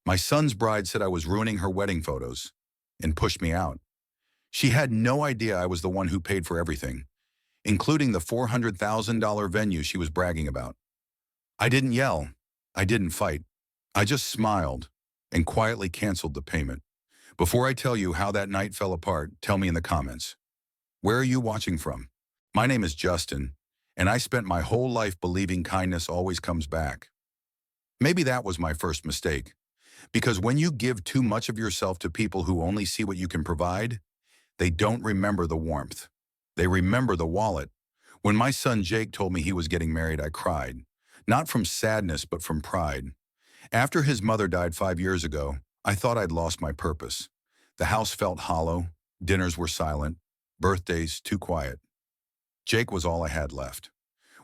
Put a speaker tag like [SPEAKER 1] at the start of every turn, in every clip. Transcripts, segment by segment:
[SPEAKER 1] My son's bride said I was ruining her wedding photos and pushed me out. She had no idea I was the one who paid for everything, including the $400,000 venue she was bragging about. I didn't yell. I didn't fight. I just smiled and quietly canceled the payment. Before I tell you how that night fell apart, tell me in the comments. Where are you watching from? My name is Justin, and I spent my whole life believing kindness always comes back. Maybe that was my first mistake. Because when you give too much of yourself to people who only see what you can provide, they don't remember the warmth. They remember the wallet. When my son Jake told me he was getting married, I cried. Not from sadness, but from pride. After his mother died 5 years ago, I thought I'd lost my purpose. The house felt hollow, dinners were silent, birthdays too quiet. Jake was all I had left.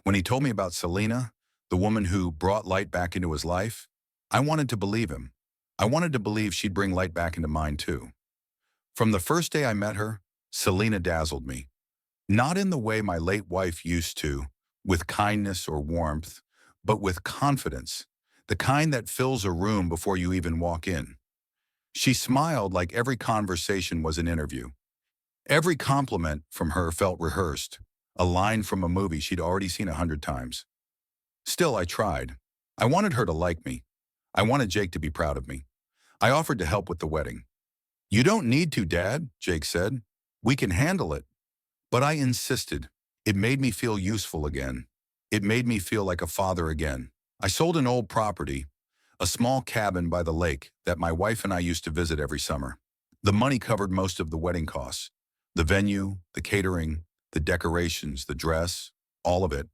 [SPEAKER 1] When he told me about Selena, the woman who brought light back into his life, I wanted to believe him. I wanted to believe she'd bring light back into mine too. From the first day I met her, Selena dazzled me. Not in the way my late wife used to, with kindness or warmth, but with confidence, the kind that fills a room before you even walk in. She smiled like every conversation was an interview. Every compliment from her felt rehearsed, a line from a movie she'd already seen 100 times. Still, I tried. I wanted her to like me. I wanted Jake to be proud of me. I offered to help with the wedding. "You don't need to, Dad," Jake said. "We can handle it." But I insisted. It made me feel useful again. It made me feel like a father again. I sold an old property, a small cabin by the lake that my wife and I used to visit every summer. The money covered most of the wedding costs. The venue, the catering, the decorations, the dress, all of it.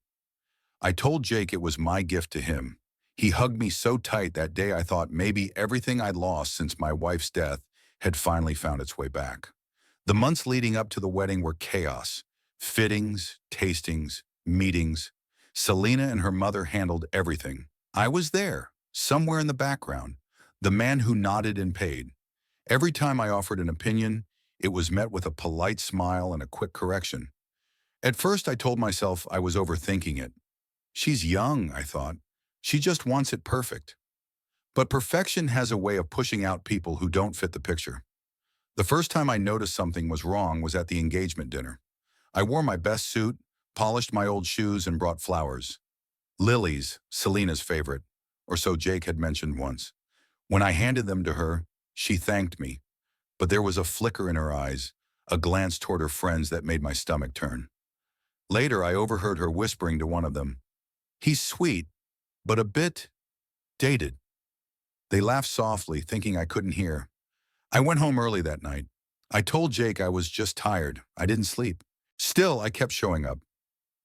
[SPEAKER 1] I told Jake it was my gift to him. He hugged me so tight that day I thought maybe everything I'd lost since my wife's death had finally found its way back. The months leading up to the wedding were chaos. Fittings, tastings, meetings. Selena and her mother handled everything. I was there, somewhere in the background, the man who nodded and paid. Every time I offered an opinion, it was met with a polite smile and a quick correction. At first, I told myself I was overthinking it. She's young, I thought. She just wants it perfect. But perfection has a way of pushing out people who don't fit the picture. The first time I noticed something was wrong was at the engagement dinner. I wore my best suit, polished my old shoes, and brought flowers. Lilies, Selena's favorite, or so Jake had mentioned once. When I handed them to her, she thanked me, but there was a flicker in her eyes, a glance toward her friends that made my stomach turn. Later, I overheard her whispering to one of them, "He's sweet, but a bit dated." They laughed softly, thinking I couldn't hear. I went home early that night. I told Jake I was just tired. I didn't sleep. Still, I kept showing up.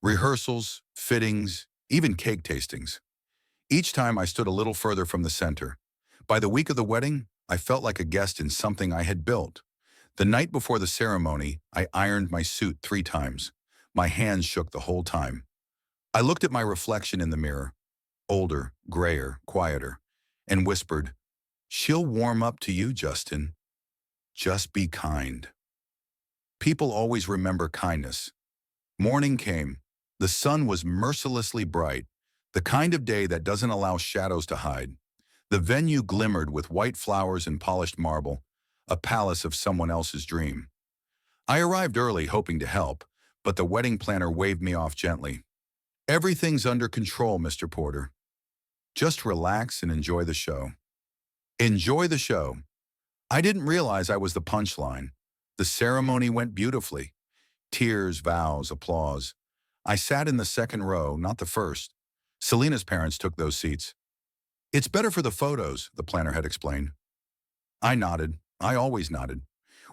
[SPEAKER 1] Rehearsals, fittings, even cake tastings. Each time I stood a little further from the center. By the week of the wedding, I felt like a guest in something I had built. The night before the ceremony, I ironed my suit 3 times. My hands shook the whole time. I looked at my reflection in the mirror, older, grayer, quieter, and whispered, "She'll warm up to you, Justin. Just be kind." People always remember kindness. Morning came. The sun was mercilessly bright, the kind of day that doesn't allow shadows to hide. The venue glimmered with white flowers and polished marble, a palace of someone else's dream. I arrived early hoping to help, but the wedding planner waved me off gently. "Everything's under control, Mr. Porter. Just relax and enjoy the show." Enjoy the show. I didn't realize I was the punchline. The ceremony went beautifully. Tears, vows, applause. I sat in the second row, not the first. Selena's parents took those seats. "It's better for the photos," the planner had explained. I nodded. I always nodded.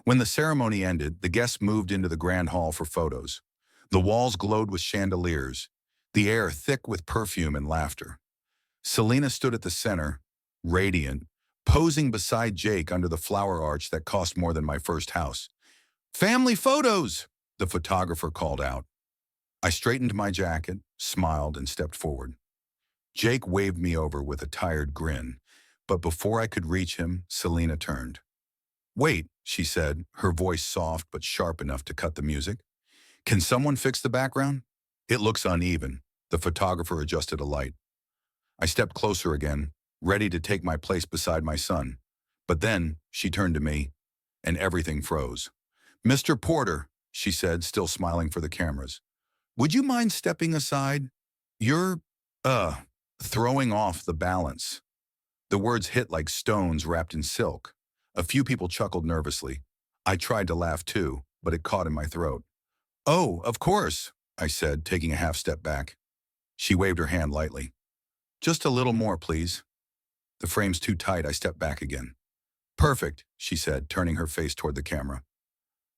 [SPEAKER 1] When the ceremony ended, the guests moved into the grand hall for photos. The walls glowed with chandeliers, the air thick with perfume and laughter. Selena stood at the center, radiant, posing beside Jake under the flower arch that cost more than my first house. "Family photos!" the photographer called out. I straightened my jacket, smiled, and stepped forward. Jake waved me over with a tired grin, but before I could reach him, Selena turned. "Wait," she said, her voice soft but sharp enough to cut the music. "Can someone fix the background? It looks uneven." The photographer adjusted a light. I stepped closer again, ready to take my place beside my son. But then she turned to me, and everything froze. "Mr. Porter," she said, still smiling for the cameras, "would you mind stepping aside? You're, uh, throwing off the balance." The words hit like stones wrapped in silk. A few people chuckled nervously. I tried to laugh too, but it caught in my throat. "Oh, of course," I said, taking a half step back. She waved her hand lightly. "Just a little more, please." "The frame's too tight," I stepped back again. "Perfect," she said, turning her face toward the camera.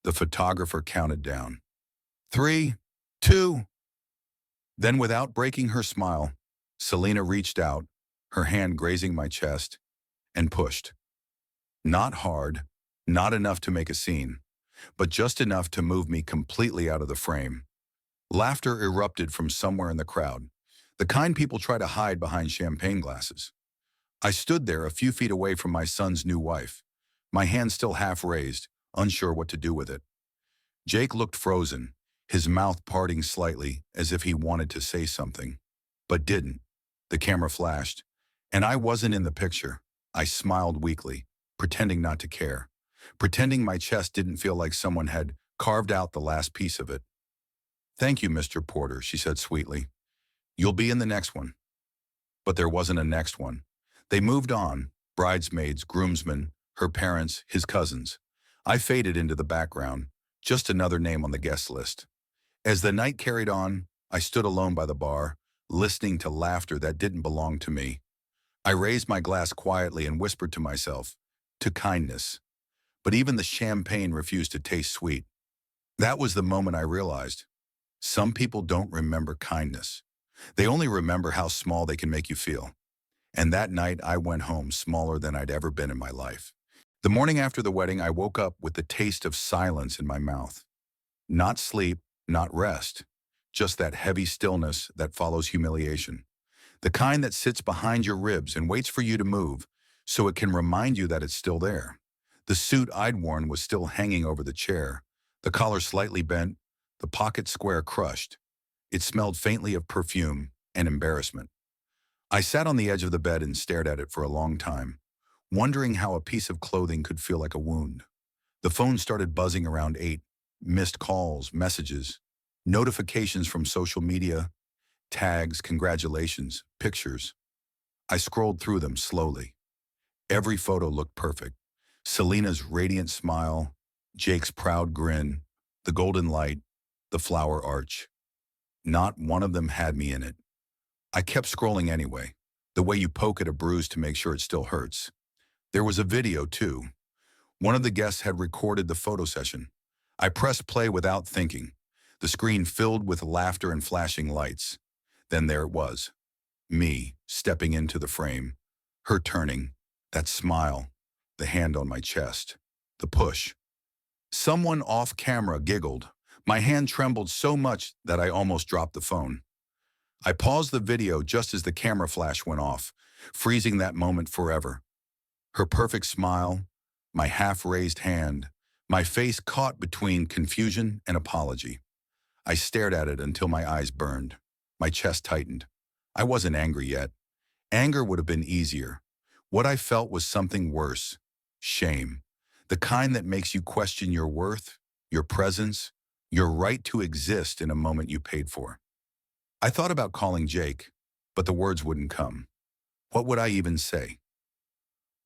[SPEAKER 1] The photographer counted down. 3, 2. Then, without breaking her smile, Selena reached out, her hand grazing my chest, and pushed. Not hard, not enough to make a scene, but just enough to move me completely out of the frame. Laughter erupted from somewhere in the crowd, the kind people try to hide behind champagne glasses. I stood there a few feet away from my son's new wife, my hand still half raised, unsure what to do with it. Jake looked frozen, his mouth parting slightly as if he wanted to say something, but didn't. The camera flashed, and I wasn't in the picture. I smiled weakly, pretending not to care, pretending my chest didn't feel like someone had carved out the last piece of it. "Thank you, Mr. Porter," she said sweetly. "You'll be in the next one." But there wasn't a next one. They moved on, bridesmaids, groomsmen, her parents, his cousins. I faded into the background, just another name on the guest list. As the night carried on, I stood alone by the bar, listening to laughter that didn't belong to me. I raised my glass quietly and whispered to myself, to kindness. But even the champagne refused to taste sweet. That was the moment I realized. Some people don't remember kindness. They only remember how small they can make you feel. And that night, I went home smaller than I'd ever been in my life. The morning after the wedding, I woke up with the taste of silence in my mouth. Not sleep, not rest, just that heavy stillness that follows humiliation. The kind that sits behind your ribs and waits for you to move so it can remind you that it's still there. The suit I'd worn was still hanging over the chair, the collar slightly bent, the pocket square crushed. It smelled faintly of perfume and embarrassment. I sat on the edge of the bed and stared at it for a long time, wondering how a piece of clothing could feel like a wound. The phone started buzzing around 8, missed calls, messages, notifications from social media, tags, congratulations, pictures. I scrolled through them slowly. Every photo looked perfect. Selena's radiant smile, Jake's proud grin, the golden light, the flower arch. Not one of them had me in it. I kept scrolling anyway, the way you poke at a bruise to make sure it still hurts. There was a video, too. One of the guests had recorded the photo session. I pressed play without thinking, the screen filled with laughter and flashing lights. Then there it was, me stepping into the frame, her turning, that smile, the hand on my chest, the push. Someone off camera giggled. My hand trembled so much that I almost dropped the phone. I paused the video just as the camera flash went off, freezing that moment forever. Her perfect smile, my half-raised hand, my face caught between confusion and apology. I stared at it until my eyes burned. My chest tightened. I wasn't angry yet. Anger would have been easier. What I felt was something worse. Shame. The kind that makes you question your worth, your presence, your right to exist in a moment you paid for. I thought about calling Jake, but the words wouldn't come. What would I even say?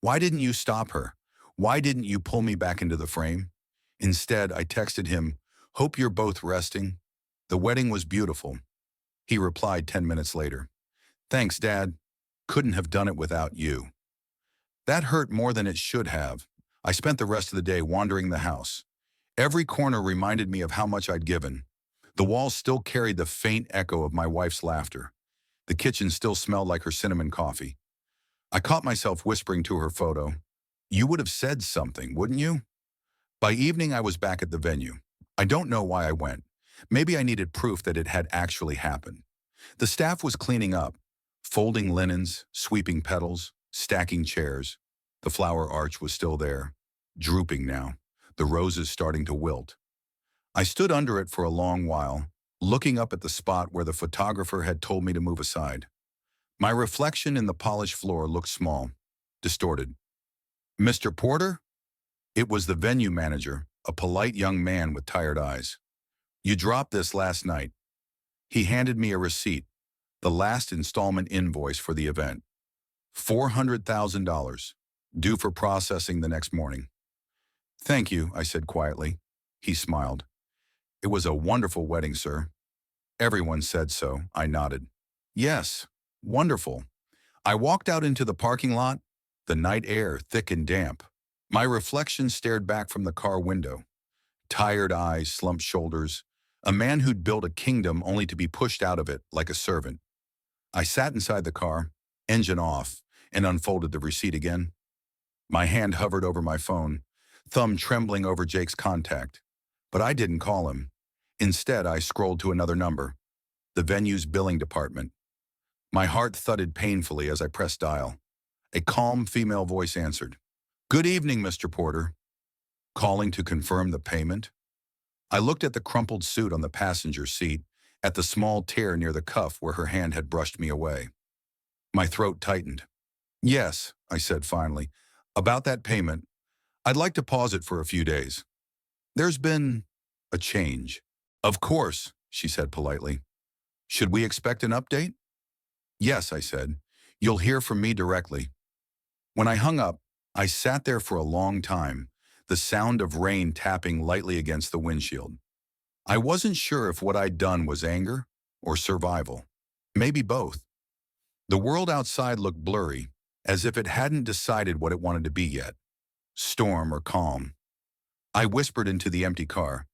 [SPEAKER 1] "Why didn't you stop her? Why didn't you pull me back into the frame?" Instead, I texted him, "Hope you're both resting. The wedding was beautiful." He replied 10 minutes later, "Thanks, Dad. Couldn't have done it without you." That hurt more than it should have. I spent the rest of the day wandering the house. Every corner reminded me of how much I'd given. The walls still carried the faint echo of my wife's laughter. The kitchen still smelled like her cinnamon coffee. I caught myself whispering to her photo, "You would have said something, wouldn't you?" By evening, I was back at the venue. I don't know why I went. Maybe I needed proof that it had actually happened. The staff was cleaning up, folding linens, sweeping petals, stacking chairs. The flower arch was still there, drooping now, the roses starting to wilt. I stood under it for a long while, looking up at the spot where the photographer had told me to move aside. My reflection in the polished floor looked small, distorted. Mr. Porter? It was the venue manager, a polite young man with tired eyes. You dropped this last night. He handed me a receipt, the last installment invoice for the event. $400,000, due for processing the next morning. Thank you, I said quietly. He smiled. It was a wonderful wedding, sir. Everyone said so, I nodded. Yes, wonderful. I walked out into the parking lot, the night air thick and damp. My reflection stared back from the car window. Tired eyes, slumped shoulders. A man who'd built a kingdom only to be pushed out of it like a servant. I sat inside the car, engine off, and unfolded the receipt again. My hand hovered over my phone, thumb trembling over Jake's contact. But I didn't call him. Instead, I scrolled to another number, the venue's billing department. My heart thudded painfully as I pressed dial. A calm female voice answered. Good evening, Mr. Porter. Calling to confirm the payment? I looked at the crumpled suit on the passenger seat, at the small tear near the cuff where her hand had brushed me away. My throat tightened. Yes, I said finally. About that payment, I'd like to pause it for a few days. There's been a change. Of course, she said politely. Should we expect an update? Yes, I said. You'll hear from me directly. When I hung up, I sat there for a long time, the sound of rain tapping lightly against the windshield. I wasn't sure if what I'd done was anger or survival. Maybe both. The world outside looked blurry, as if it hadn't decided what it wanted to be yet. Storm or calm. I whispered into the empty car.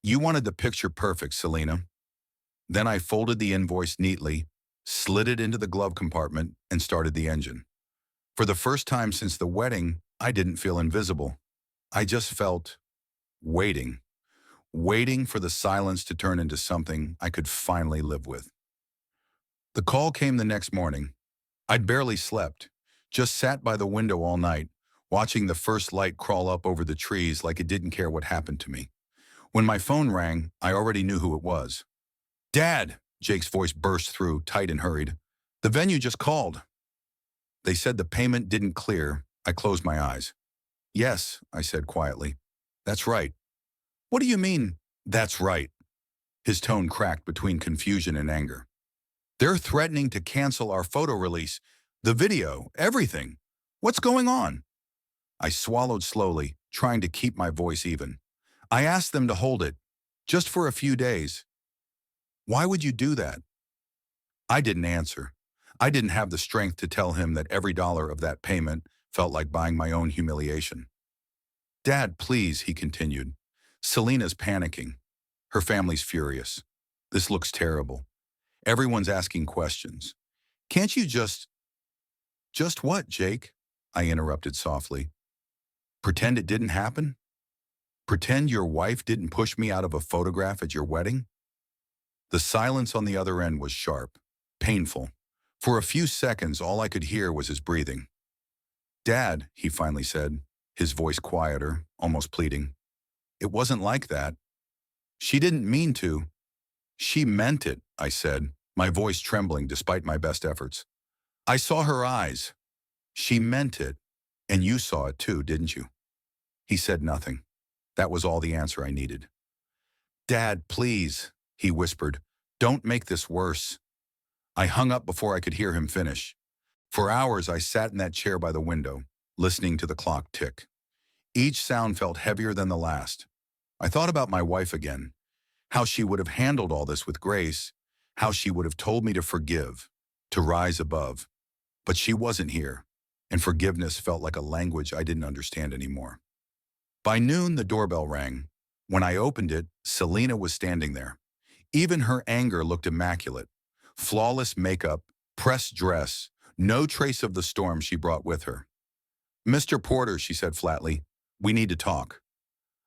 [SPEAKER 1] You wanted the picture perfect, Selena. Then I folded the invoice neatly, slid it into the glove compartment, and started the engine. For the first time since the wedding, I didn't feel invisible. I just felt waiting. Waiting for the silence to turn into something I could finally live with. The call came the next morning. I'd barely slept, just sat by the window all night, watching the first light crawl up over the trees like it didn't care what happened to me. When my phone rang, I already knew who it was. Dad, Jake's voice burst through, tight and hurried. The venue just called. They said the payment didn't clear. I closed my eyes. Yes, I said quietly. That's right. What do you mean, that's right? His tone cracked between confusion and anger. They're threatening to cancel our photo release, the video, everything. What's going on? I swallowed slowly, trying to keep my voice even. I asked them to hold it, just for a few days. Why would you do that? I didn't answer. I didn't have the strength to tell him that every dollar of that payment felt like buying my own humiliation. Dad, please, he continued. Selena's panicking. Her family's furious. This looks terrible. Everyone's asking questions. Can't you just what, Jake? I interrupted softly. Pretend it didn't happen? Pretend your wife didn't push me out of a photograph at your wedding? The silence on the other end was sharp, painful. For a few seconds, all I could hear was his breathing. Dad, he finally said, his voice quieter, almost pleading. It wasn't like that. She didn't mean to. She meant it, I said, my voice trembling despite my best efforts. I saw her eyes. She meant it. And you saw it too, didn't you? He said nothing. That was all the answer I needed. Dad, please, he whispered. Don't make this worse. I hung up before I could hear him finish. For hours, I sat in that chair by the window, listening to the clock tick. Each sound felt heavier than the last. I thought about my wife again, how she would have handled all this with grace, how she would have told me to forgive, to rise above. But she wasn't here, and forgiveness felt like a language I didn't understand anymore. By noon, the doorbell rang. When I opened it, Selena was standing there. Even her anger looked immaculate. Flawless makeup, pressed dress, no trace of the storm she brought with her. Mr. Porter, she said flatly, we need to talk.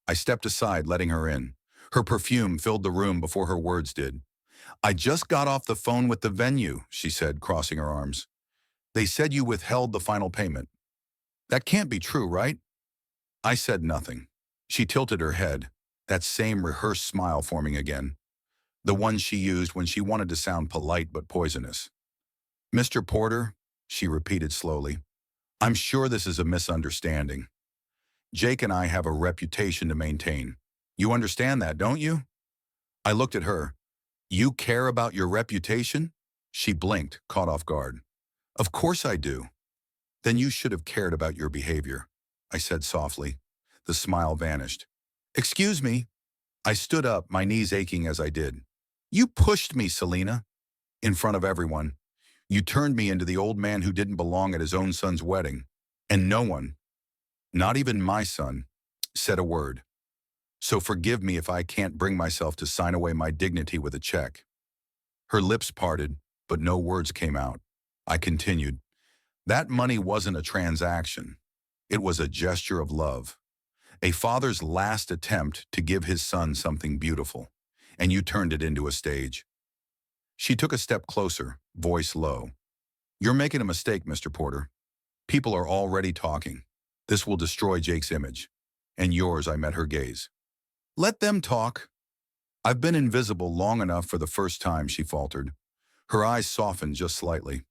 [SPEAKER 1] I stepped aside, letting her in. Her perfume filled the room before her words did. I just got off the phone with the venue, she said, crossing her arms. They said you withheld the final payment. That can't be true, right? I said nothing. She tilted her head, that same rehearsed smile forming again, the one she used when she wanted to sound polite but poisonous. Mr. Porter, she repeated slowly, I'm sure this is a misunderstanding. Jake and I have a reputation to maintain. You understand that, don't you? I looked at her. You care about your reputation? She blinked, caught off guard. Of course I do. Then you should have cared about your behavior, I said softly. The smile vanished. Excuse me. I stood up, my knees aching as I did. You pushed me, Selena, in front of everyone. You turned me into the old man who didn't belong at his own son's wedding. And no one, not even my son, said a word. So forgive me if I can't bring myself to sign away my dignity with a check. Her lips parted, but no words came out. I continued. That money wasn't a transaction. It was a gesture of love. A father's last attempt to give his son something beautiful. And you turned it into a stage. She took a step closer, voice low. You're making a mistake, Mr. Porter. People are already talking. This will destroy Jake's image. And yours, I met her gaze. Let them talk. I've been invisible long enough for the first time, she faltered. Her eyes softened just slightly.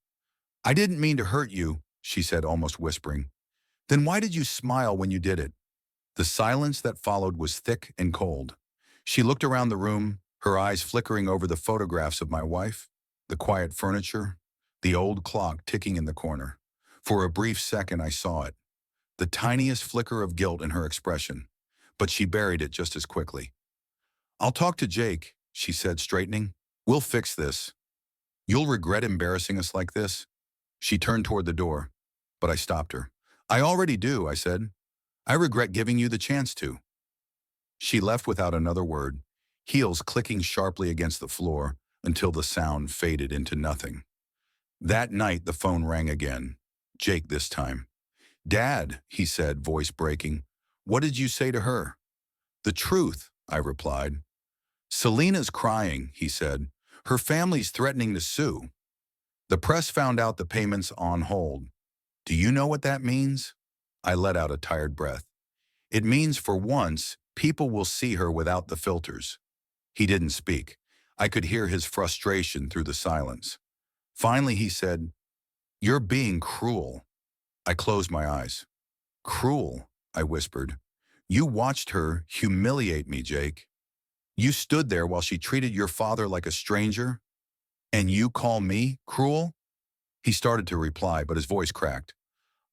[SPEAKER 1] I didn't mean to hurt you, she said, almost whispering. Then why did you smile when you did it? The silence that followed was thick and cold. She looked around the room, her eyes flickering over the photographs of my wife, the quiet furniture, the old clock ticking in the corner. For a brief second, I saw it, the tiniest flicker of guilt in her expression, but she buried it just as quickly. I'll talk to Jake, she said, straightening. We'll fix this. You'll regret embarrassing us like this. She turned toward the door, but I stopped her. I already do, I said. I regret giving you the chance to. She left without another word, heels clicking sharply against the floor until the sound faded into nothing. That night, the phone rang again. Jake this time. Dad, he said, voice breaking. What did you say to her? The truth, I replied. Selena's crying, he said. Her family's threatening to sue. The press found out the payment's on hold. Do you know what that means? I let out a tired breath. It means for once, people will see her without the filters. He didn't speak. I could hear his frustration through the silence. Finally, he said, You're being cruel. I closed my eyes. Cruel, I whispered. You watched her humiliate me, Jake. You stood there while she treated your father like a stranger, and you call me cruel? He started to reply, but his voice cracked.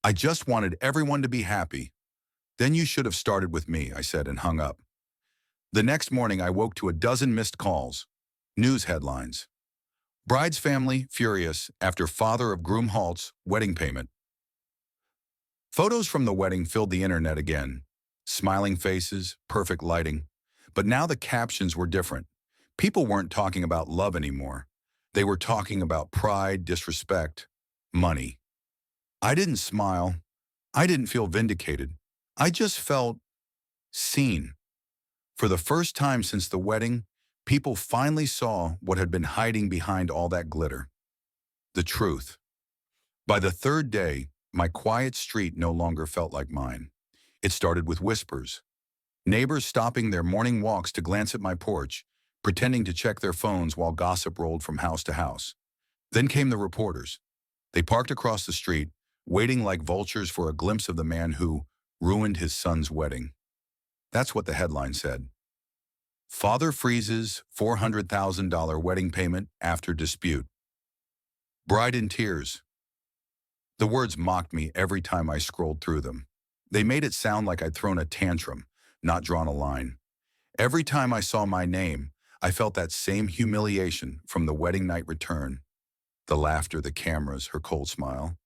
[SPEAKER 1] I just wanted everyone to be happy. Then you should have started with me, I said, and hung up. The next morning, I woke to a dozen missed calls. News headlines. Bride's family furious after father of groom halts wedding payment. Photos from the wedding filled the internet again. Smiling faces, perfect lighting. But now the captions were different. People weren't talking about love anymore. They were talking about pride, disrespect, money. I didn't smile. I didn't feel vindicated. I just felt seen. For the first time since the wedding, people finally saw what had been hiding behind all that glitter. The truth. By the third day, my quiet street no longer felt like mine. It started with whispers. Neighbors stopping their morning walks to glance at my porch, pretending to check their phones while gossip rolled from house to house. Then came the reporters. They parked across the street, waiting like vultures for a glimpse of the man who ruined his son's wedding. That's what the headline said. Father freezes $400,000 wedding payment after dispute. Bride in tears. The words mocked me every time I scrolled through them. They made it sound like I'd thrown a tantrum, not drawn a line. Every time I saw my name, I felt that same humiliation from the wedding night return. The laughter, the cameras, her cold smile.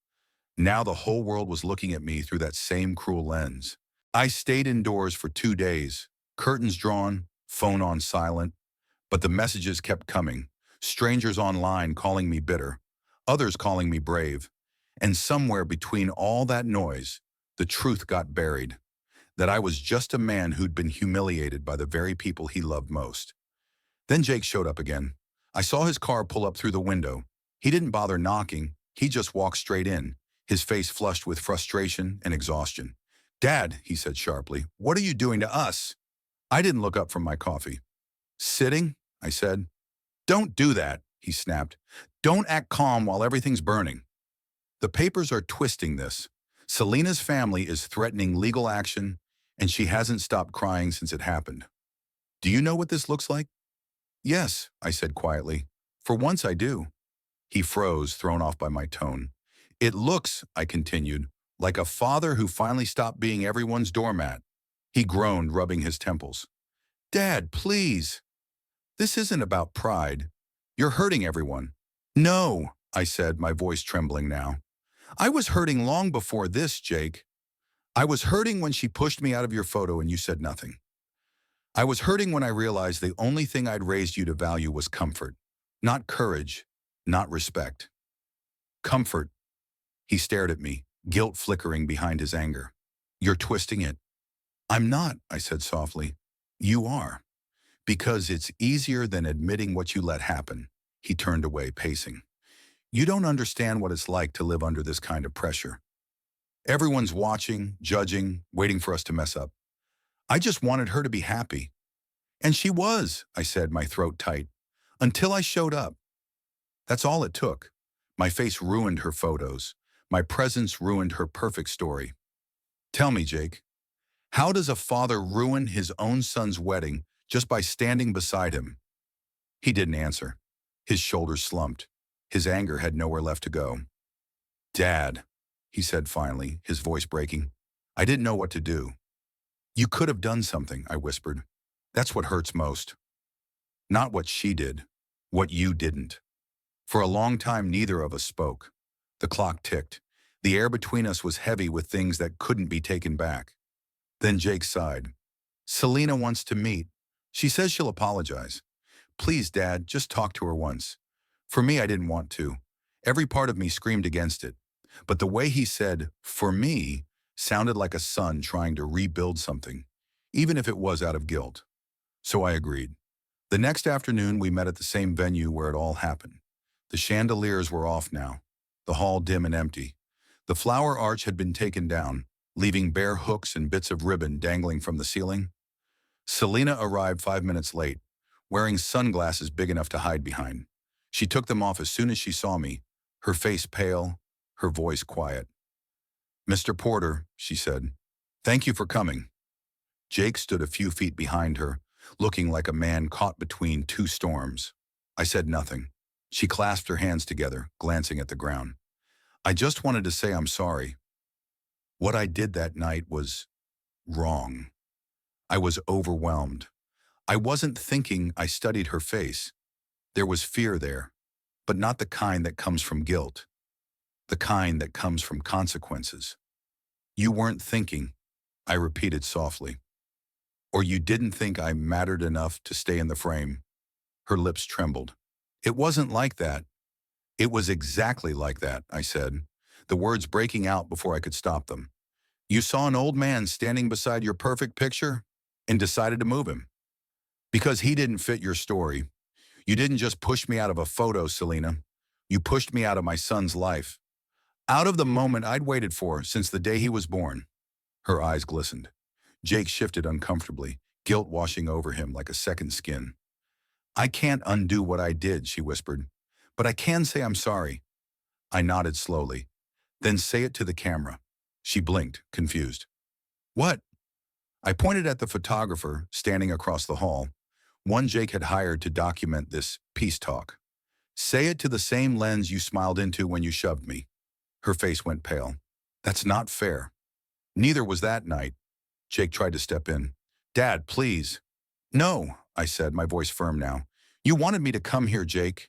[SPEAKER 1] Now the whole world was looking at me through that same cruel lens. I stayed indoors for 2 days, curtains drawn, phone on silent, but the messages kept coming. Strangers online calling me bitter, others calling me brave. And somewhere between all that noise, the truth got buried. That I was just a man who'd been humiliated by the very people he loved most. Then Jake showed up again. I saw his car pull up through the window. He didn't bother knocking. He just walked straight in, his face flushed with frustration and exhaustion. Dad, he said sharply, what are you doing to us? I didn't look up from my coffee. Sitting, I said. Don't do that, he snapped. Don't act calm while everything's burning. The papers are twisting this. Selena's family is threatening legal action, and she hasn't stopped crying since it happened. Do you know what this looks like? Yes, I said quietly. For once I do. He froze, thrown off by my tone. It looks, I continued, like a father who finally stopped being everyone's doormat. He groaned, rubbing his temples. Dad, please. This isn't about pride. You're hurting everyone. No, I said, my voice trembling now. I was hurting long before this, Jake. I was hurting when she pushed me out of your photo and you said nothing. I was hurting when I realized the only thing I'd raised you to value was comfort, not courage, not respect. Comfort. He stared at me, guilt flickering behind his anger. You're twisting it. I'm not, I said softly. You are. Because it's easier than admitting what you let happen. He turned away, pacing. You don't understand what it's like to live under this kind of pressure. Everyone's watching, judging, waiting for us to mess up. I just wanted her to be happy. And she was, I said, my throat tight, until I showed up. That's all it took. My face ruined her photos. My presence ruined her perfect story. Tell me, Jake, how does a father ruin his own son's wedding just by standing beside him? He didn't answer. His shoulders slumped. His anger had nowhere left to go. Dad, he said finally, his voice breaking. I didn't know what to do. You could have done something, I whispered. That's what hurts most. Not what she did, what you didn't. For a long time, neither of us spoke. The clock ticked. The air between us was heavy with things that couldn't be taken back. Then Jake sighed. Selena wants to meet. She says she'll apologize. Please, Dad, just talk to her once. For me, I didn't want to. Every part of me screamed against it. But the way he said, for me, sounded like a son trying to rebuild something, even if it was out of guilt. So I agreed. The next afternoon, we met at the same venue where it all happened. The chandeliers were off now, the hall dim and empty. The flower arch had been taken down, leaving bare hooks and bits of ribbon dangling from the ceiling. Selena arrived 5 minutes late, wearing sunglasses big enough to hide behind. She took them off as soon as she saw me, her face pale, her voice quiet. Mr. Porter, she said, thank you for coming. Jake stood a few feet behind her, looking like a man caught between two storms. I said nothing. She clasped her hands together, glancing at the ground. I just wanted to say I'm sorry. What I did that night was wrong. I was overwhelmed. I wasn't thinking. I studied her face. There was fear there, but not the kind that comes from guilt. The kind that comes from consequences. You weren't thinking, I repeated softly. Or you didn't think I mattered enough to stay in the frame. Her lips trembled. It wasn't like that. It was exactly like that, I said, the words breaking out before I could stop them. You saw an old man standing beside your perfect picture and decided to move him. Because he didn't fit your story. You didn't just push me out of a photo, Selena. You pushed me out of my son's life. Out of the moment I'd waited for since the day he was born. Her eyes glistened. Jake shifted uncomfortably, guilt washing over him like a second skin. I can't undo what I did, she whispered, but I can say I'm sorry. I nodded slowly. Then say it to the camera. She blinked, confused. What? I pointed at the photographer standing across the hall, one Jake had hired to document this peace talk. Say it to the same lens you smiled into when you shoved me. Her face went pale. That's not fair. Neither was that night. Jake tried to step in. Dad, please. No, I said, my voice firm now. You wanted me to come here, Jake.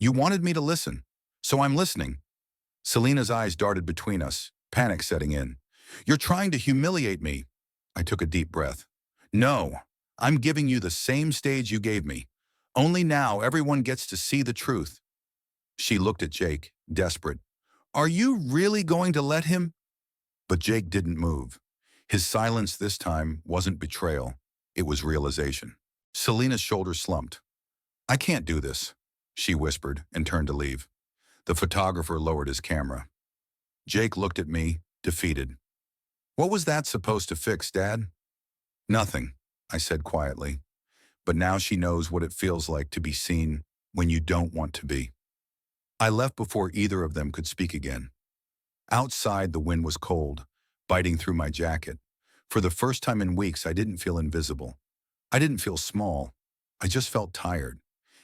[SPEAKER 1] You wanted me to listen. So I'm listening. Selena's eyes darted between us, panic setting in. You're trying to humiliate me. I took a deep breath. No, I'm giving you the same stage you gave me. Only now everyone gets to see the truth. She looked at Jake, desperate. Are you really going to let him? But Jake didn't move. His silence this time wasn't betrayal. It was realization. Selena's shoulders slumped. I can't do this, she whispered and turned to leave. The photographer lowered his camera. Jake looked at me, defeated. What was that supposed to fix, Dad? Nothing, I said quietly. But now she knows what it feels like to be seen, when you don't want to be. I left before either of them could speak again. Outside, the wind was cold, biting through my jacket. For the first time in weeks, I didn't feel invisible. I didn't feel small. I just felt tired.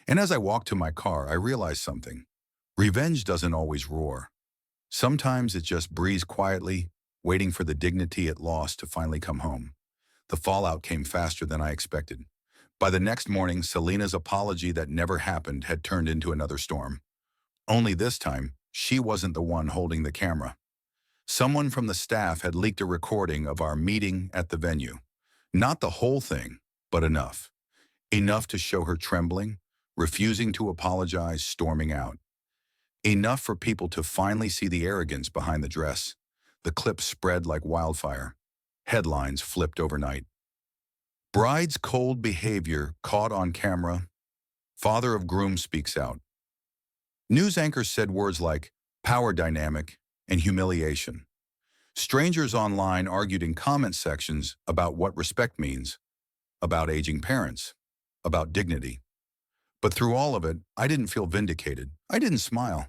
[SPEAKER 1] And as I walked to my car, I realized something. Revenge doesn't always roar. Sometimes it just breathes quietly, waiting for the dignity it lost to finally come home. The fallout came faster than I expected. By the next morning, Selena's apology that never happened had turned into another storm. Only this time, she wasn't the one holding the camera. Someone from the staff had leaked a recording of our meeting at the venue. Not the whole thing, but enough. Enough to show her trembling, refusing to apologize, storming out. Enough for people to finally see the arrogance behind the dress. The clip spread like wildfire. Headlines flipped overnight. Bride's cold behavior caught on camera. Father of groom speaks out. News anchors said words like power dynamic and humiliation. Strangers online argued in comment sections about what respect means, about aging parents, about dignity. But through all of it, I didn't feel vindicated. I didn't smile.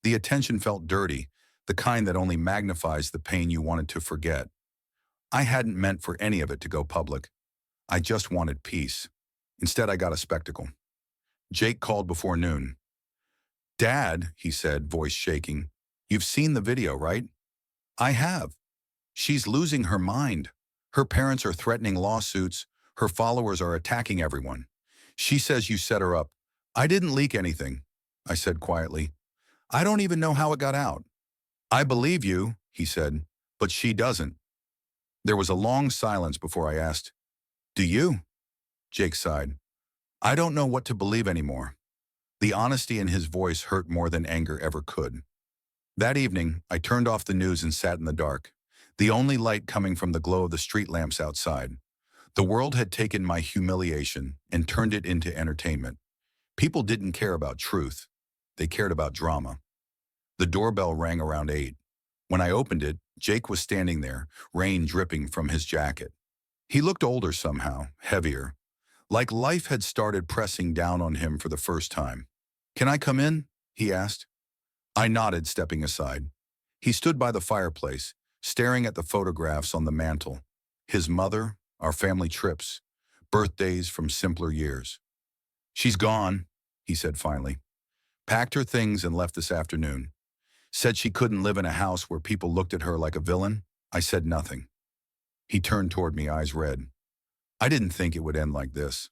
[SPEAKER 1] The attention felt dirty, the kind that only magnifies the pain you wanted to forget. I hadn't meant for any of it to go public. I just wanted peace. Instead, I got a spectacle. Jake called before noon. "Dad," he said, voice shaking, "you've seen the video, right?" "I have. She's losing her mind. Her parents are threatening lawsuits. Her followers are attacking everyone. She says you set her up." "I didn't leak anything," I said quietly. "I don't even know how it got out." "I believe you," he said, "but she doesn't." There was a long silence before I asked, "Do you?" Jake sighed. "I don't know what to believe anymore." The honesty in his voice hurt more than anger ever could. That evening, I turned off the news and sat in the dark, the only light coming from the glow of the street lamps outside. The world had taken my humiliation and turned it into entertainment. People didn't care about truth. They cared about drama. The doorbell rang around 8. When I opened it, Jake was standing there, rain dripping from his jacket. He looked older somehow, heavier, like life had started pressing down on him for the first time. "Can I come in?" he asked. I nodded, stepping aside. He stood by the fireplace, staring at the photographs on the mantel. His mother, our family trips, birthdays from simpler years. "She's gone," he said finally. "Packed her things and left this afternoon. Said she couldn't live in a house where people looked at her like a villain." I said nothing. He turned toward me, eyes red. I didn't think it would end like this.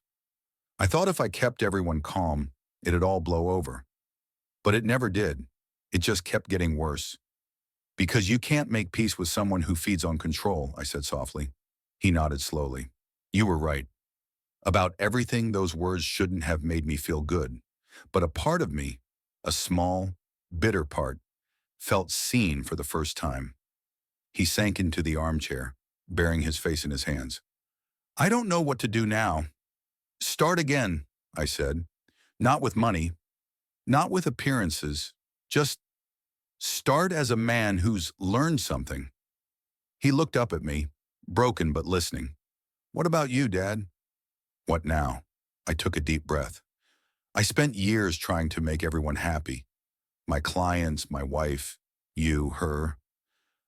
[SPEAKER 1] I thought if I kept everyone calm, it'd all blow over. But it never did. It just kept getting worse. "Because you can't make peace with someone who feeds on control," I said softly. He nodded slowly. "You were right. About everything, those words shouldn't have made me feel good. But a part of me, a small, bitter part, felt seen for the first time." He sank into the armchair, burying his face in his hands. "I don't know what to do now." "Start again," I said. "Not with money, not with appearances, just start as a man who's learned something." He looked up at me, broken but listening. "What about you, Dad?" "What now?" I took a deep breath. I spent years trying to make everyone happy. My clients, my wife, you, her.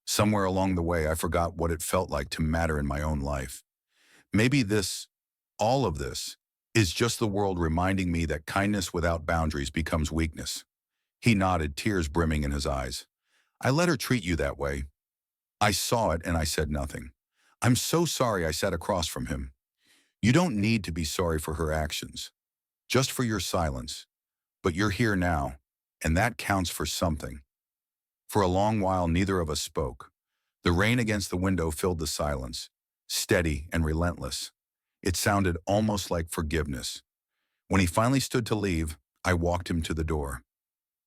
[SPEAKER 1] Somewhere along the way, I forgot what it felt like to matter in my own life. Maybe this, all of this, is just the world reminding me that kindness without boundaries becomes weakness. He nodded, tears brimming in his eyes. "I let her treat you that way." I saw it and I said nothing. "I'm so sorry," I sat across from him. "You don't need to be sorry for her actions, just for your silence. But you're here now, and that counts for something." For a long while, neither of us spoke. The rain against the window filled the silence, steady and relentless. It sounded almost like forgiveness. When he finally stood to leave, I walked him to the door.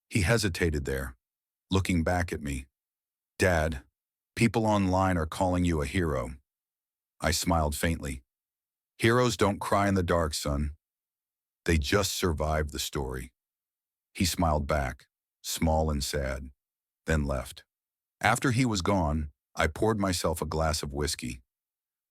[SPEAKER 1] He hesitated there, looking back at me. "Dad, people online are calling you a hero." I smiled faintly. "Heroes don't cry in the dark, son. They just survived the story." He smiled back, small and sad, then left. After he was gone, I poured myself a glass of whiskey.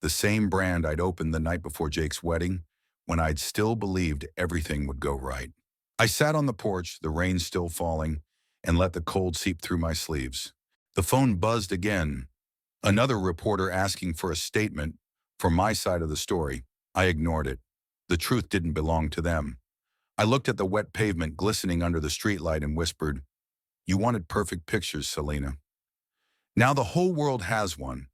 [SPEAKER 1] The same brand I'd opened the night before Jake's wedding, when I'd still believed everything would go right. I sat on the porch, the rain still falling, and let the cold seep through my sleeves. The phone buzzed again. Another reporter asking for a statement for my side of the story. I ignored it. The truth didn't belong to them. I looked at the wet pavement glistening under the streetlight and whispered, "You wanted perfect pictures, Selena. Now the whole world has one."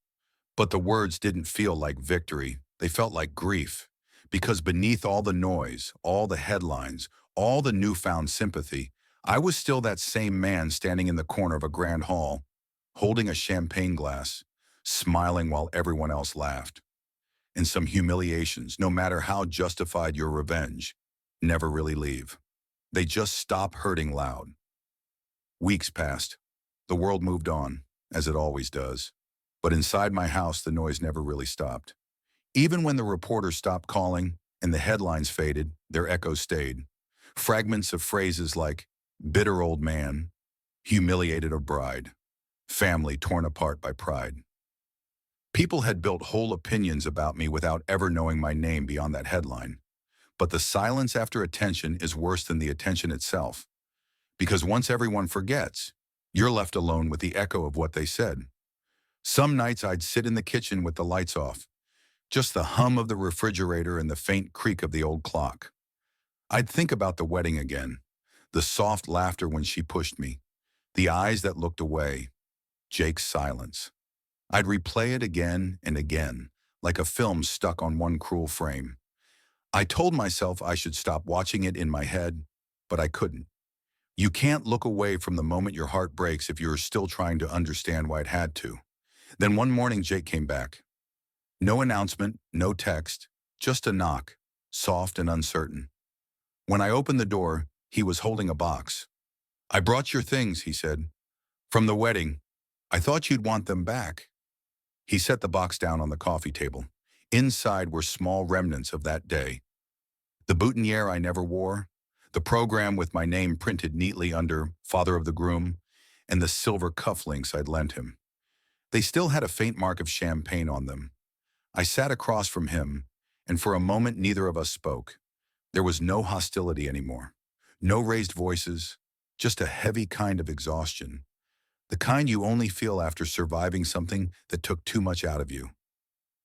[SPEAKER 1] But the words didn't feel like victory. They felt like grief. Because beneath all the noise, all the headlines, all the newfound sympathy, I was still that same man standing in the corner of a grand hall, holding a champagne glass, smiling while everyone else laughed. And some humiliations, no matter how justified your revenge, never really leave. They just stop hurting loud. Weeks passed. The world moved on, as it always does. But inside my house, the noise never really stopped. Even when the reporters stopped calling and the headlines faded, their echoes stayed. Fragments of phrases like bitter old man, humiliated a bride, family torn apart by pride. People had built whole opinions about me without ever knowing my name beyond that headline. But the silence after attention is worse than the attention itself. Because once everyone forgets, you're left alone with the echo of what they said. Some nights I'd sit in the kitchen with the lights off, just the hum of the refrigerator and the faint creak of the old clock. I'd think about the wedding again, the soft laughter when she pushed me, the eyes that looked away, Jake's silence. I'd replay it again and again, like a film stuck on one cruel frame. I told myself I should stop watching it in my head, but I couldn't. You can't look away from the moment your heart breaks if you're still trying to understand why it had to. Then one morning Jake came back. No announcement, no text, just a knock, soft and uncertain. When I opened the door, he was holding a box. "I brought your things," he said. "From the wedding. I thought you'd want them back." He set the box down on the coffee table. Inside were small remnants of that day. The boutonniere I never wore, the program with my name printed neatly under father of the groom, and the silver cufflinks I'd lent him. They still had a faint mark of champagne on them. I sat across from him, and for a moment neither of us spoke. There was no hostility anymore. No raised voices, just a heavy kind of exhaustion. The kind you only feel after surviving something that took too much out of you.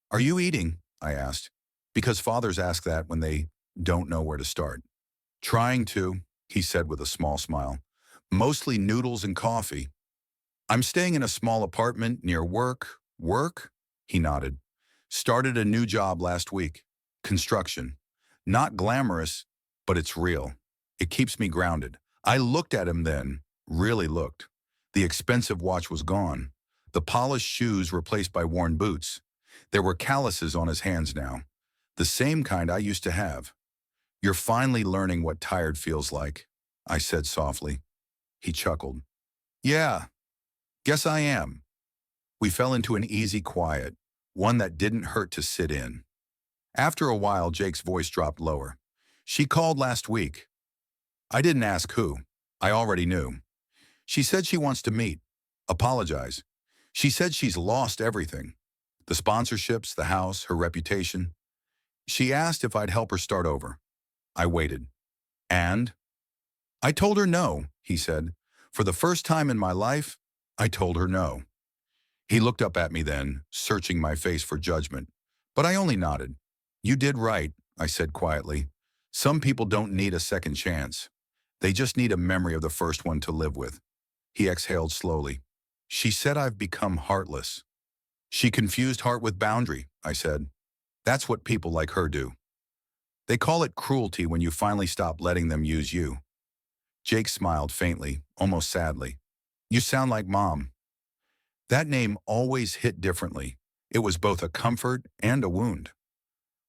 [SPEAKER 1] "Are you eating?" I asked, because fathers ask that when they don't know where to start. "Trying to," he said with a small smile. "Mostly noodles and coffee. I'm staying in a small apartment near work." "Work?" He nodded. "Started a new job last week. Construction. Not glamorous, but it's real. It keeps me grounded." I looked at him then, really looked. The expensive watch was gone. The polished shoes replaced by worn boots. There were calluses on his hands now. The same kind I used to have. "You're finally learning what tired feels like," I said softly. He chuckled. "Yeah, guess I am." We fell into an easy quiet, one that didn't hurt to sit in. After a while, Jake's voice dropped lower. "She called last week. I didn't ask who. I already knew. She said she wants to meet. Apologize. She said she's lost everything. The sponsorships, the house, her reputation. She asked if I'd help her start over." I waited. "And?" "I told her no," he said. "For the first time in my life, I told her no." He looked up at me then, searching my face for judgment. But I only nodded. "You did right," I said quietly. "Some people don't need a second chance. They just need a memory of the first one to live with." He exhaled slowly. "She said I've become heartless." "She confused heart with boundary," I said. "That's what people like her do. They call it cruelty when you finally stop letting them use you." Jake smiled faintly, almost sadly. "You sound like Mom." That name always hit differently. It was both a comfort and a wound.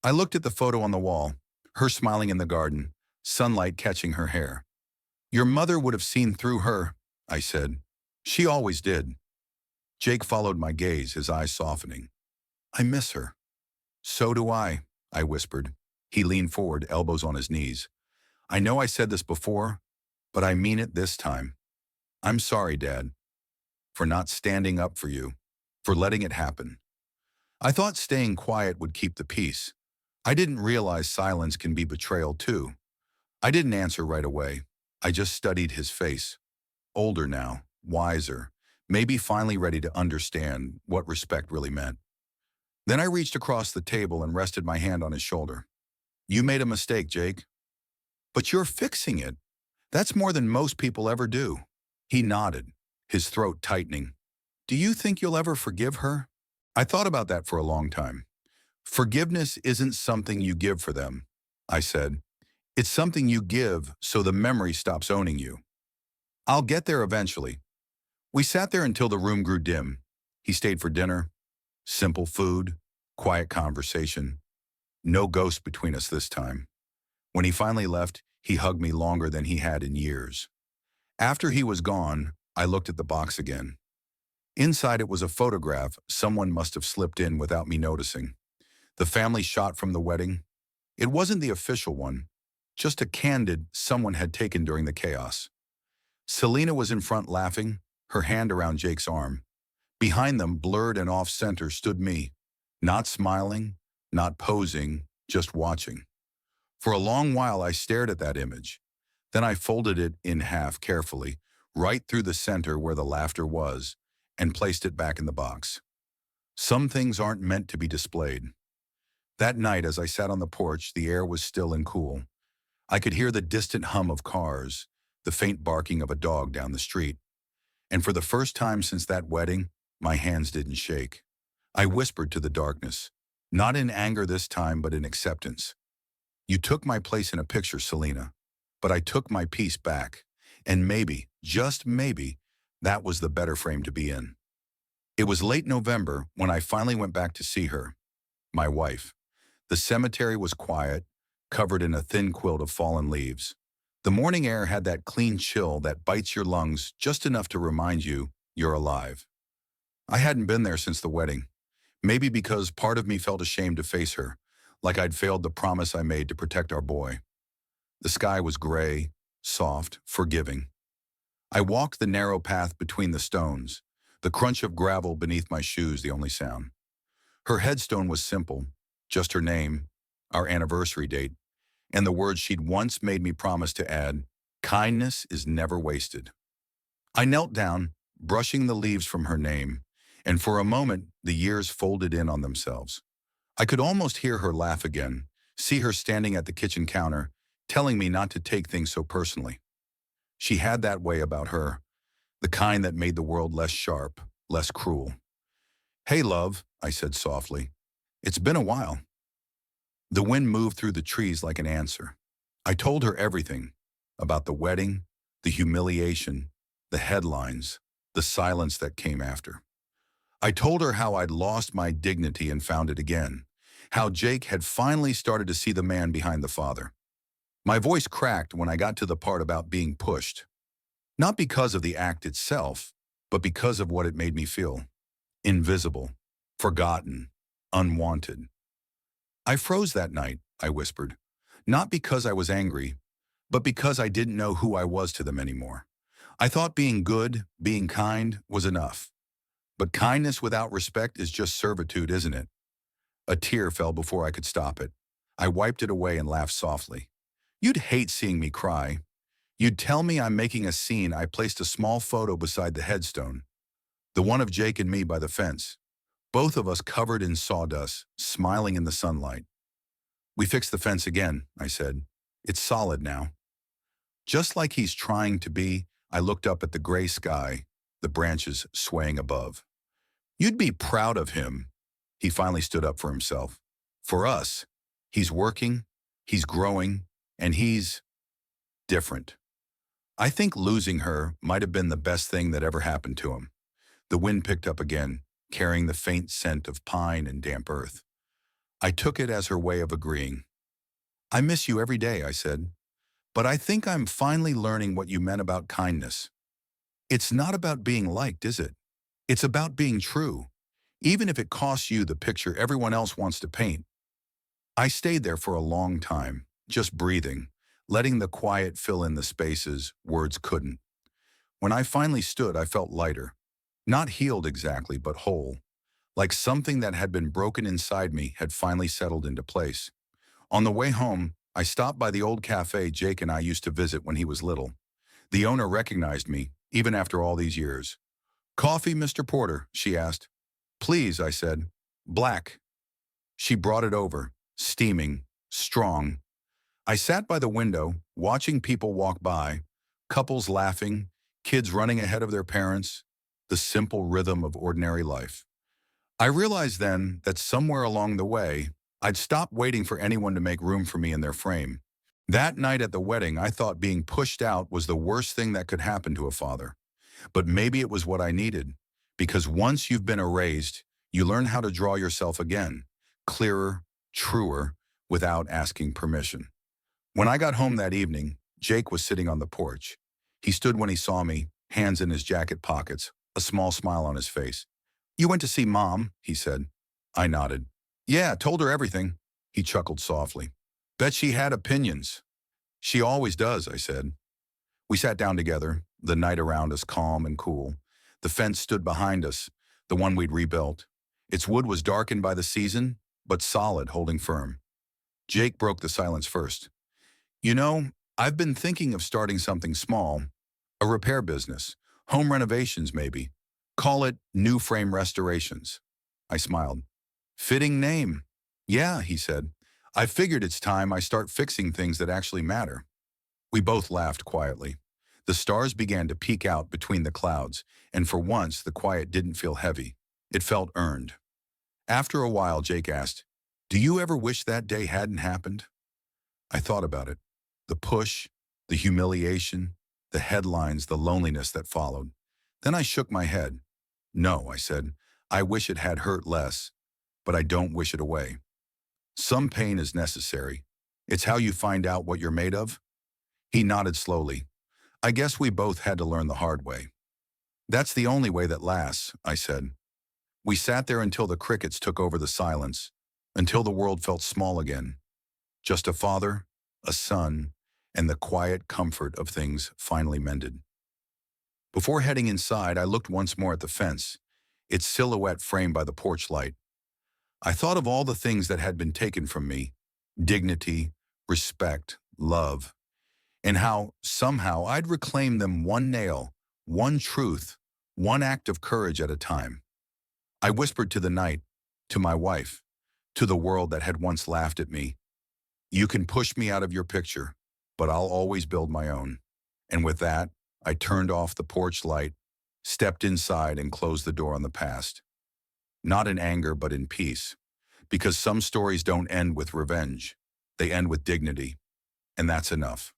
[SPEAKER 1] I looked at the photo on the wall, her smiling in the garden, sunlight catching her hair. "Your mother would have seen through her," I said. "She always did." Jake followed my gaze, his eyes softening. "I miss her." "So do I whispered. He leaned forward, elbows on his knees. "I know I said this before, but I mean it this time. I'm sorry, Dad, for not standing up for you, for letting it happen. I thought staying quiet would keep the peace. I didn't realize silence can be betrayal too. I didn't answer right away. I just studied his face. Older now, wiser, maybe finally ready to understand what respect really meant. Then I reached across the table and rested my hand on his shoulder. You made a mistake, Jake. But you're fixing it. That's more than most people ever do. He nodded, his throat tightening. Do you think you'll ever forgive her? I thought about that for a long time. Forgiveness isn't something you give for them, I said. It's something you give so the memory stops owning you. I'll get there eventually. We sat there until the room grew dim. He stayed for dinner. Simple food, quiet conversation. No ghost between us this time. When he finally left, he hugged me longer than he had in years. After he was gone, I looked at the box again. Inside it was a photograph someone must have slipped in without me noticing. The family shot from the wedding. It wasn't the official one, just a candid someone had taken during the chaos. Selena was in front laughing, her hand around Jake's arm. Behind them, blurred and off-center, stood me, not smiling, not posing, just watching. For a long while, I stared at that image. Then I folded it in half carefully, right through the center where the laughter was, and placed it back in the box. Some things aren't meant to be displayed. That night, as I sat on the porch, the air was still and cool. I could hear the distant hum of cars, the faint barking of a dog down the street. And for the first time since that wedding, my hands didn't shake. I whispered to the darkness, not in anger this time, but in acceptance. You took my place in a picture, Selena, but I took my piece back. And maybe, just maybe, that was the better frame to be in. It was late November when I finally went back to see her, my wife. The cemetery was quiet, covered in a thin quilt of fallen leaves. The morning air had that clean chill that bites your lungs just enough to remind you you're alive. I hadn't been there since the wedding, maybe because part of me felt ashamed to face her, like I'd failed the promise I made to protect our boy. The sky was gray, soft, forgiving. I walked the narrow path between the stones, the crunch of gravel beneath my shoes the only sound. Her headstone was simple, just her name, our anniversary date, and the words she'd once made me promise to add, kindness is never wasted. I knelt down, brushing the leaves from her name, and for a moment the years folded in on themselves. I could almost hear her laugh again, see her standing at the kitchen counter, telling me not to take things so personally. She had that way about her, the kind that made the world less sharp, less cruel. Hey, love, I said softly. It's been a while. The wind moved through the trees like an answer. I told her everything about the wedding, the humiliation, the headlines, the silence that came after. I told her how I'd lost my dignity and found it again, how Jake had finally started to see the man behind the father. My voice cracked when I got to the part about being pushed, not because of the act itself, but because of what it made me feel. Invisible, forgotten, unwanted. I froze that night, I whispered, not because I was angry, but because I didn't know who I was to them anymore. I thought being good, being kind, was enough. But kindness without respect is just servitude, isn't it? A tear fell before I could stop it. I wiped it away and laughed softly. You'd hate seeing me cry. You'd tell me I'm making a scene. I placed a small photo beside the headstone, the one of Jake and me by the fence, both of us covered in sawdust, smiling in the sunlight. We fixed the fence again, I said. It's solid now. Just like he's trying to be, I looked up at the gray sky, the branches swaying above. You'd be proud of him. He finally stood up for himself. For us, he's working, he's growing, and he's different. I think losing her might have been the best thing that ever happened to him. The wind picked up again, carrying the faint scent of pine and damp earth. I took it as her way of agreeing. I miss you every day, I said, but I think I'm finally learning what you meant about kindness. It's not about being liked, is it? It's about being true, even if it costs you the picture everyone else wants to paint. I stayed there for a long time, just breathing, letting the quiet fill in the spaces words couldn't. When I finally stood, I felt lighter. Not healed exactly, but whole. Like something that had been broken inside me had finally settled into place. On the way home, I stopped by the old cafe Jake and I used to visit when he was little. The owner recognized me, even after all these years. "Coffee, Mr. Porter?" she asked. "Please," I said. "Black." She brought it over, steaming, strong. I sat by the window, watching people walk by, couples laughing, kids running ahead of their parents, the simple rhythm of ordinary life. I realized then that somewhere along the way, I'd stopped waiting for anyone to make room for me in their frame. That night at the wedding, I thought being pushed out was the worst thing that could happen to a father. But maybe it was what I needed, because once you've been erased, you learn how to draw yourself again, clearer, truer, without asking permission. When I got home that evening, Jake was sitting on the porch. He stood when he saw me, hands in his jacket pockets, a small smile on his face. "You went to see Mom," he said. I nodded. "Yeah, told her everything." He chuckled softly. "Bet she had opinions." "She always does," I said. We sat down together, the night around us calm and cool. The fence stood behind us, the one we'd rebuilt. Its wood was darkened by the season, but solid, holding firm. Jake broke the silence first. "You know, I've been thinking of starting something small, a repair business, home renovations maybe. Call it New Frame Restorations." I smiled. "Fitting name." "Yeah," he said. "I figured it's time I start fixing things that actually matter." We both laughed quietly. The stars began to peek out between the clouds, and for once the quiet didn't feel heavy. It felt earned. After a while, Jake asked, "Do you ever wish that day hadn't happened?" I thought about it. The push, the humiliation, the headlines, the loneliness that followed. Then I shook my head. "No," I said. "I wish it had hurt less, but I don't wish it away. Some pain is necessary. It's how you find out what you're made of." He nodded slowly. "I guess we both had to learn the hard way." "That's the only way that lasts," I said. We sat there until the crickets took over the silence, until the world felt small again. Just a father, a son, and the quiet comfort of things finally mended. Before heading inside, I looked once more at the fence, its silhouette framed by the porch light. I thought of all the things that had been taken from me, dignity, respect, love, and how, somehow, I'd reclaim them one nail, one truth, one act of courage at a time. I whispered to the night, to my wife, to the world that had once laughed at me, "You can push me out of your picture, but I'll always build my own." And with that, I turned off the porch light, stepped inside, and closed the door on the past. Not in anger, but in peace. Because some stories don't end with revenge. They end with dignity. And that's enough.